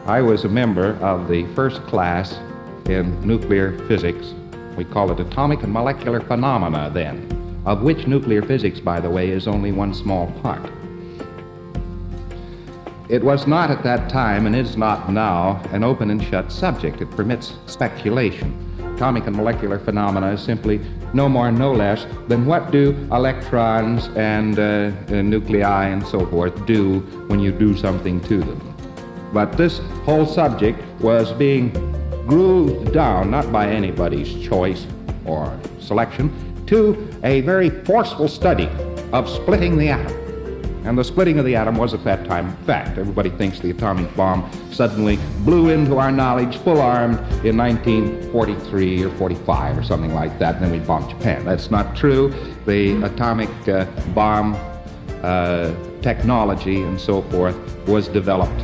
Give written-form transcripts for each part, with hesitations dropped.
I was a member of the first class in nuclear physics. We called it atomic and molecular phenomena then, of which nuclear physics, by the way, is only one small part. It was not at that time, and is not now, an open and shut subject. It permits speculation. Atomic and molecular phenomena is simply no more, no less than what do electrons and nuclei and so forth do when you do something to them. But this whole subject was being grooved down, not by anybody's choice or selection, to a very forceful study of splitting the atom. And the splitting of the atom was at that time a fact. Everybody thinks the atomic bomb suddenly blew into our knowledge full-armed in 1943 or 45 or something like that, and then we bombed Japan. That's not true. The atomic bomb technology and so forth was developed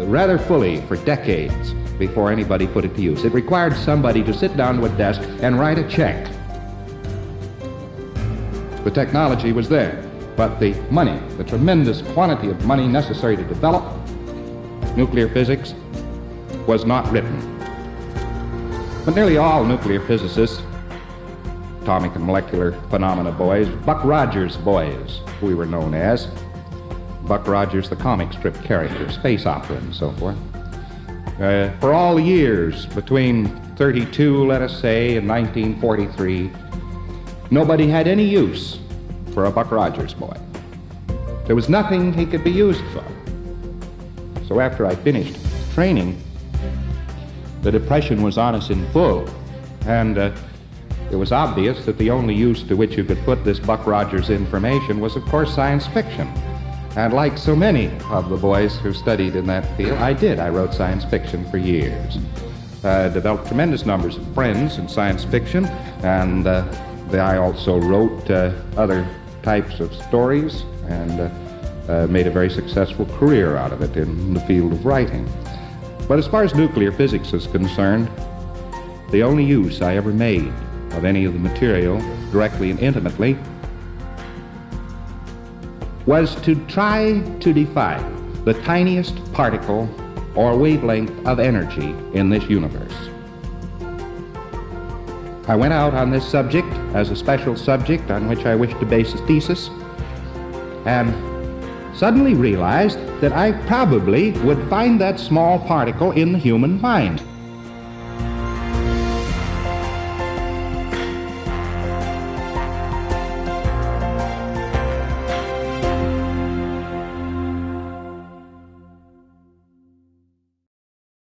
rather fully for decades before anybody put it to use. It required somebody to sit down to a desk and write a check. The technology was there. But the money, the tremendous quantity of money necessary to develop nuclear physics was not written. But nearly all nuclear physicists, atomic and molecular phenomena boys, Buck Rogers boys, we were known as, Buck Rogers, the comic strip character, space opera and so forth. For all the years between 32, let us say, and 1943, nobody had any use for a Buck Rogers boy. There was nothing he could be used for. So after I finished training, the Depression was on us in full, and it was obvious that the only use to which you could put this Buck Rogers information was, of course, science fiction. And like so many of the boys who studied in that field, I did. I wrote science fiction for years. Developed tremendous numbers of friends in science fiction, and I also wrote other types of stories and made a very successful career out of it in the field of writing. But as far as nuclear physics is concerned, the only use I ever made of any of the material, directly and intimately, was to try to define the tiniest particle or wavelength of energy in this universe. I went out on this subject as a special subject on which I wished to base a thesis, and suddenly realized that I probably would find that small particle in the human mind.